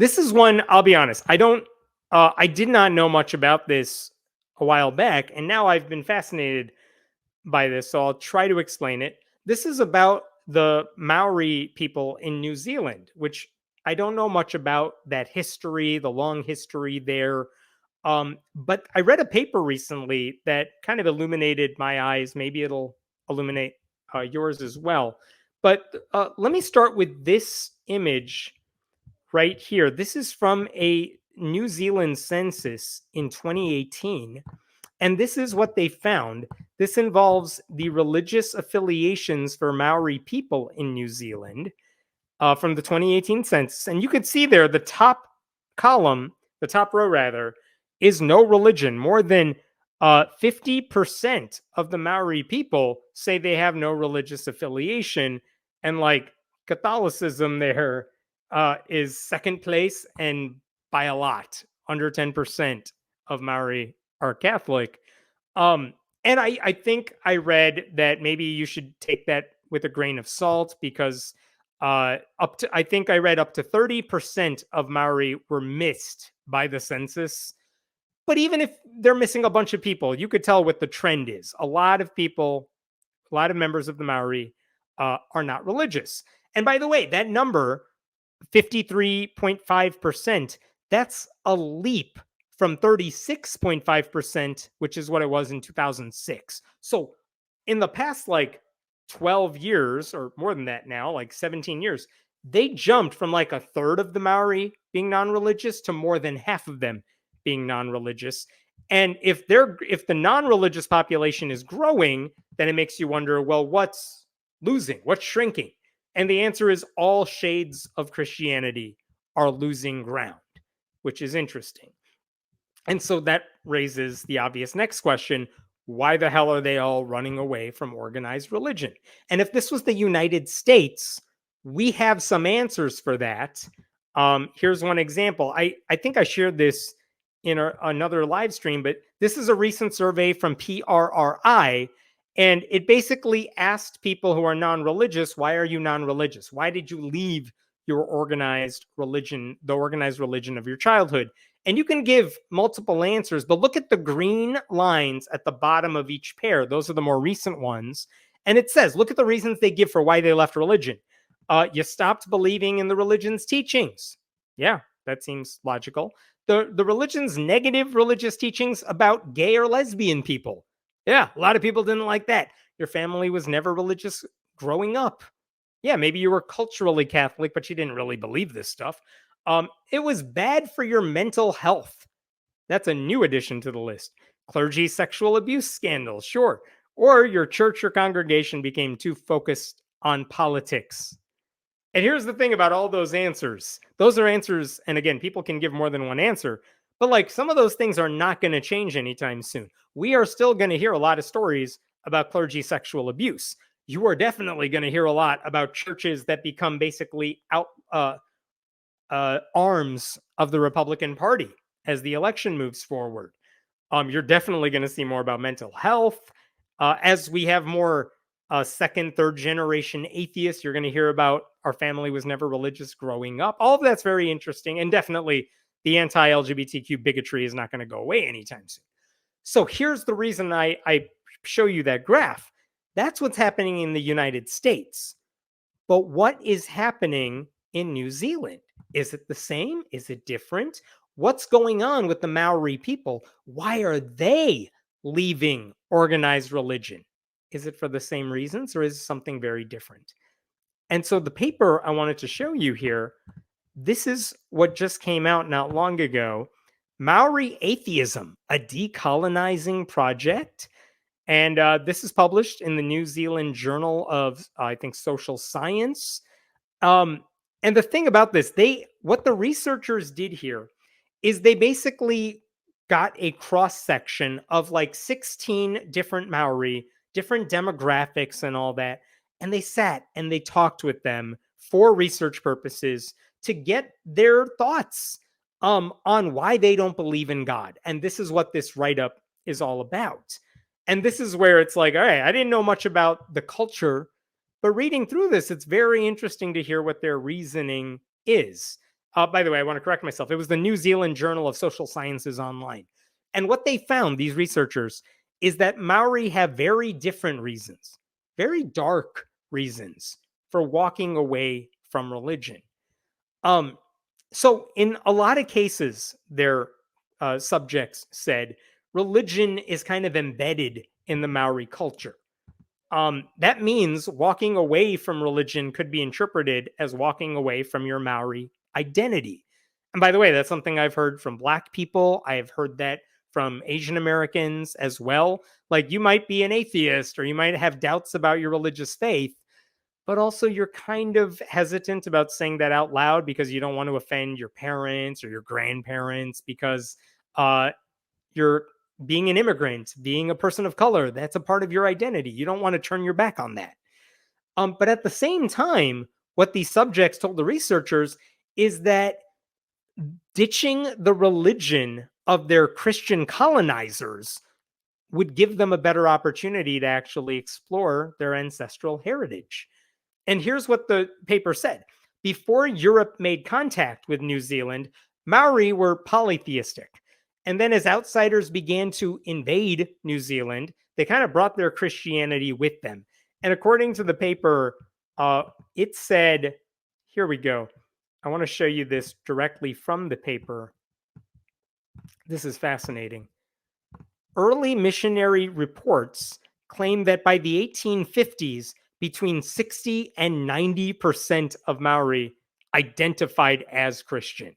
This is one, I'll be honest, I did not know much about this a while back, and now I've been fascinated by this, so I'll try to explain it. This is about the Maori people in New Zealand, which I don't know much about that history, the long history there. But I read a paper recently that kind of illuminated my eyes. Maybe it'll illuminate yours as well. But let me start with this image right here. This is from a New Zealand census in 2018. And this is what they found. This involves the religious affiliations for Maori people in New Zealand from the 2018 census. And you could see there the top column, the top row rather, is no religion. More than 50% of the Maori people say they have no religious affiliation. And like Catholicism there is second place, and by a lot, under 10% of Maori are Catholic. And I think I read that maybe you should take that with a grain of salt because I think I read up to 30% of Maori were missed by the census. But even if they're missing a bunch of people, you could tell what the trend is. A lot of people, a lot of members of the Maori are not religious. And by the way, that number, 53.5%, that's a leap from 36.5%, which is what it was in 2006. So in the past, like 12 years or more than that now, like 17 years, they jumped from like a third of the Maori being non-religious to more than half of them being non-religious. And if the non-religious population is growing, then it makes you wonder, well, what's losing? What's shrinking? And the answer is all shades of Christianity are losing ground, which is interesting. And so that raises the obvious next question. Why the hell are they all running away from organized religion? And if this was the United States, we have some answers for that. Here's one example. I think I shared this in another live stream, but this is a recent survey from PRRI. And it basically asked people who are non-religious, why are you non-religious? Why did you leave your organized religion, the organized religion of your childhood? And you can give multiple answers, but look at the green lines at the bottom of each pair. Those are the more recent ones. And it says, look at the reasons they give for why they left religion. You stopped believing in the religion's teachings. Yeah, that seems logical. The religion's negative religious teachings about gay or lesbian people. Yeah, a lot of people didn't like that. Your family was never religious growing up. Yeah, maybe you were culturally Catholic, but you didn't really believe this stuff. It was bad for your mental health. That's a new addition to the list. Clergy sexual abuse scandals, sure. Or your church or congregation became too focused on politics. And here's the thing about all those answers. Those are answers, and again, people can give more than one answer, but like some of those things are not going to change anytime soon. We are still going to hear a lot of stories about clergy sexual abuse. You are definitely going to hear a lot about churches that become basically arms of the Republican Party as the election moves forward. You're definitely going to see more about mental health. As we have more second, third generation atheists, you're going to hear about our family was never religious growing up. All of that's very interesting. And definitely the anti-LGBTQ bigotry is not going to go away anytime soon. So here's the reason I show you that graph. That's what's happening in the United States. But what is happening in New Zealand? Is it the same? Is it different? What's going on with the Maori people? Why are they leaving organized religion? Is it for the same reasons or is it something very different? And so the paper I wanted to show you here, this is what just came out not long ago. Maori Atheism, a decolonizing project. And this is published in the New Zealand Journal of, I think, Social Science. And the thing about this, what the researchers did here is they basically got a cross section of like 16 different Maori, different demographics and all that. And they sat and they talked with them for research purposes to get their thoughts on why they don't believe in God. And this is what this write-up is all about. And this is where it's like, all right, I didn't know much about the culture, but reading through this, it's very interesting to hear what their reasoning is. By the way, I want to correct myself. It was the New Zealand Journal of Social Sciences Online. And what they found, these researchers, is that Maori have very different reasons, very dark reasons for walking away from religion. Um, so, in a lot of cases, their subjects said religion is kind of embedded in the Maori culture. That means walking away from religion could be interpreted as walking away from your Maori identity. And by the way, that's something I've heard from Black people. I have heard that from Asian Americans as well. Like, you might be an atheist or you might have doubts about your religious faith, but also you're kind of hesitant about saying that out loud because you don't want to offend your parents or your grandparents because uh, you're being an immigrant, being a person of color, that's a part of your identity. You don't want to turn your back on that. But at the same time, what these subjects told the researchers is that ditching the religion of their Christian colonizers would give them a better opportunity to actually explore their ancestral heritage. And here's what the paper said. Before Europe made contact with New Zealand, Maori were polytheistic. And then as outsiders began to invade New Zealand, they kind of brought their Christianity with them. And according to the paper, it said, here we go. I want to show you this directly from the paper. This is fascinating. Early missionary reports claim that by the 1850s, between 60 and 90% of Maori identified as Christian.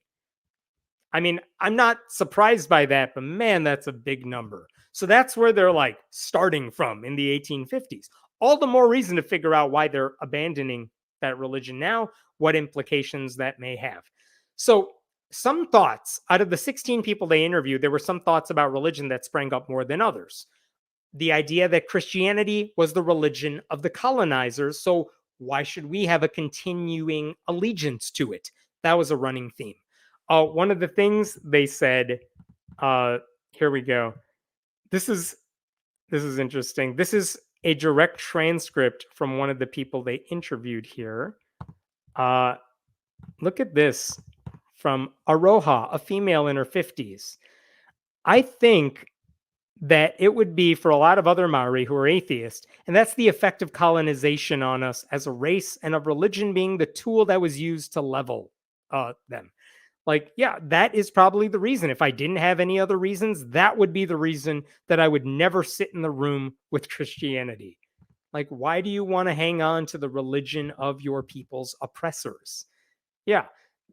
I mean, I'm not surprised by that, but man, that's a big number. So that's where they're like starting from in the 1850s. All the more reason to figure out why they're abandoning that religion now, what implications that may have. So, some thoughts out of the 16 people they interviewed, there were some thoughts about religion that sprang up more than others. The idea that Christianity was the religion of the colonizers, so why should we have a continuing allegiance to it? That was a running theme. One of the things they said, here we go. This is interesting. This is a direct transcript from one of the people they interviewed here. Look at this from Aroha, a female in her 50s. I think that it would be for a lot of other Maori who are atheists, and that's the effect of colonization on us as a race and of religion being the tool that was used to level them. Like, yeah, that is probably the reason. If I didn't have any other reasons, that would be the reason that I would never sit in the room with Christianity. Like, why do you want to hang on to the religion of your people's oppressors? Yeah.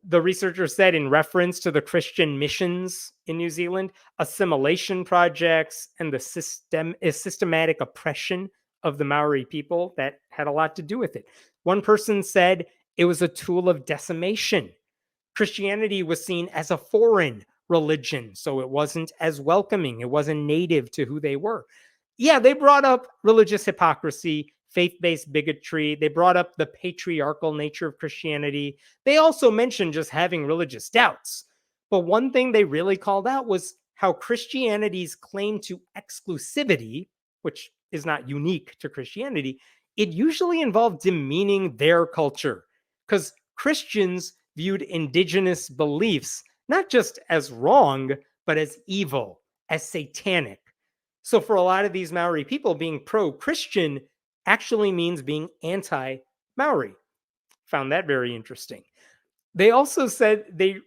The researcher said, in reference to the Christian missions in New Zealand, assimilation projects, and the systematic oppression of the Maori people, that had a lot to do with it. One person said it was a tool of decimation. Christianity was seen as a foreign religion, so it wasn't as welcoming. It wasn't native to who they were. Yeah, they brought up religious hypocrisy, faith-based bigotry. They brought up the patriarchal nature of Christianity. They also mentioned just having religious doubts. But one thing they really called out was how Christianity's claim to exclusivity, which is not unique to Christianity, it usually involved demeaning their culture. Because Christians viewed indigenous beliefs not just as wrong, but as evil, as satanic. So for a lot of these Maori people, being pro-Christian actually means being anti-Maori. Found that very interesting. They also said they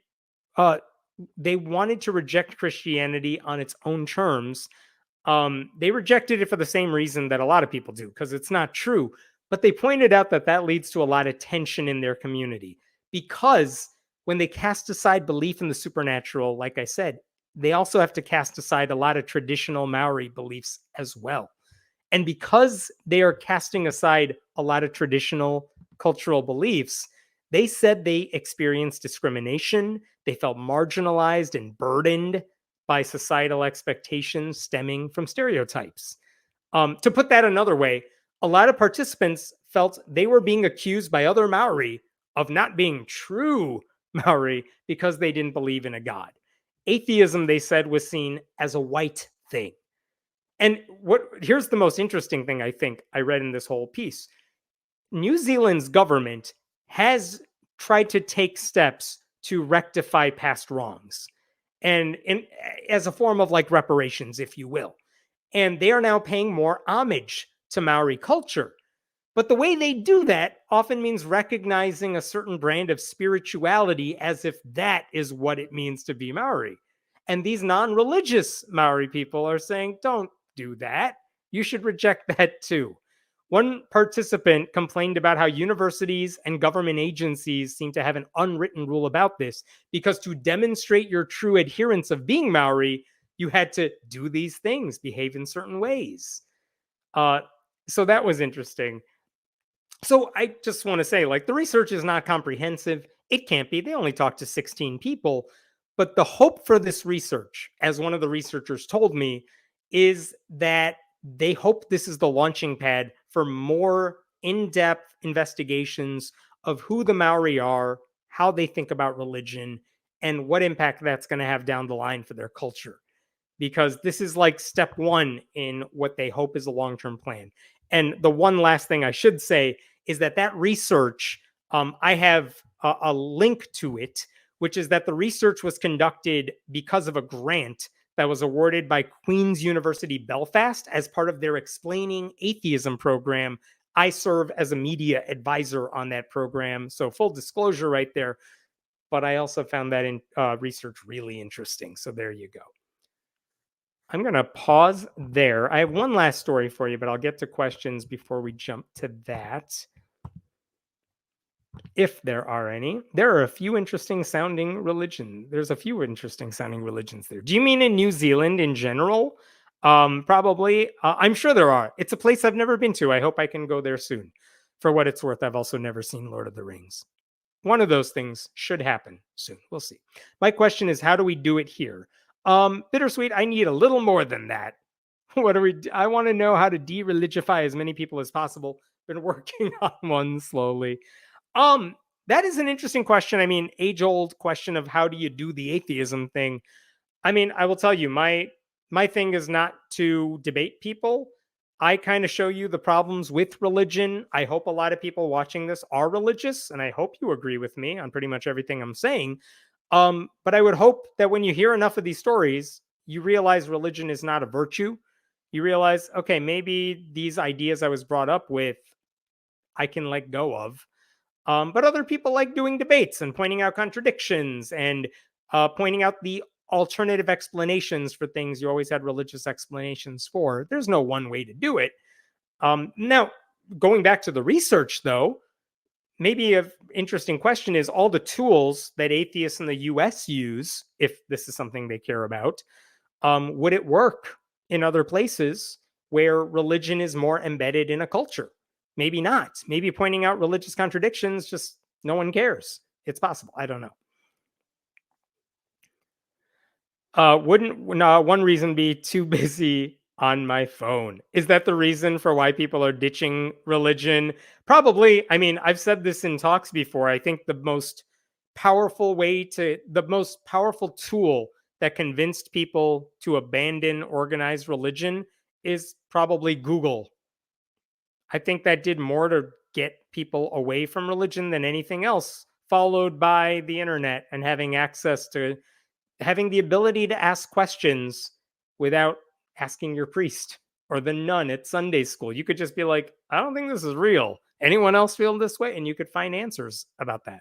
wanted to reject Christianity on its own terms. They rejected it for the same reason that a lot of people do, because it's not true. But they pointed out that that leads to a lot of tension in their community, because when they cast aside belief in the supernatural, like I said, they also have to cast aside a lot of traditional Maori beliefs as well. And because they are casting aside a lot of traditional cultural beliefs, they said they experienced discrimination. They felt marginalized and burdened by societal expectations stemming from stereotypes. To put that another way, a lot of participants felt they were being accused by other Maori of not being true Maori because they didn't believe in a god. Atheism, they said, was seen as a white thing. And here's the most interesting thing I think I read in this whole piece. New Zealand's government has tried to take steps to rectify past wrongs and as a form of like reparations, if you will. And they are now paying more homage to Maori culture. But the way they do that often means recognizing a certain brand of spirituality as if that is what it means to be Maori. And these non religious Maori people are saying, don't do that. You should reject that too. One participant complained about how universities and government agencies seem to have an unwritten rule about this because to demonstrate your true adherence of being Maori, you had to do these things, behave in certain ways. Uh, so that was interesting. So I just want to say, like, the research is not comprehensive. It can't be. They only talked to 16 people. But the hope for this research, as one of the researchers told me, is that they hope this is the launching pad for more in depth investigations of who the Maori are, how they think about religion, and what impact that's going to have down the line for their culture. Because this is like step one in what they hope is a long term plan. And the one last thing I should say is that research, I have a link to it, which is that the research was conducted because of a grant that was awarded by Queen's University Belfast as part of their Explaining Atheism program. I serve as a media advisor on that program. So full disclosure right there. But I also found that in research really interesting. So there you go. I'm going to pause there. I have one last story for you, but I'll get to questions before we jump to that. If there are any. There are a few interesting sounding religions. There's a few interesting sounding religions there. Do you mean in New Zealand in general? Probably. I'm sure there are. It's a place I've never been to. I hope I can go there soon. For what it's worth, I've also never seen Lord of the Rings. One of those things should happen soon. We'll see. My question is, how do we do it here? Bittersweet, I need a little more than that. What do we do? I want to know how to de-religify as many people as possible. Been working on one slowly. That is an interesting question. I mean, age-old question of how do you do the atheism thing? I mean, I will tell you, my thing is not to debate people. I kind of show you the problems with religion. I hope a lot of people watching this are religious, and I hope you agree with me on pretty much everything I'm saying. But I would hope that when you hear enough of these stories, you realize religion is not a virtue. You realize, okay, maybe these ideas I was brought up with, I can let go of. But other people like doing debates and pointing out contradictions and pointing out the alternative explanations for things you always had religious explanations for. There's no one way to do it. Now, going back to the research, though, maybe an interesting question is all the tools that atheists in the US use, if this is something they care about, would it work in other places where religion is more embedded in a culture? Maybe not. Maybe pointing out religious contradictions, just no one cares. It's possible. I don't know. Wouldn't one reason be too busy on my phone? Is that the reason for why people are ditching religion? Probably. I mean, I've said this in talks before. I think the most powerful tool that convinced people to abandon organized religion is probably Google. I think that did more to get people away from religion than anything else, followed by the internet and having access to having the ability to ask questions without asking your priest or the nun at Sunday school. You could just be like, I don't think this is real. Anyone else feel this way? And you could find answers about that.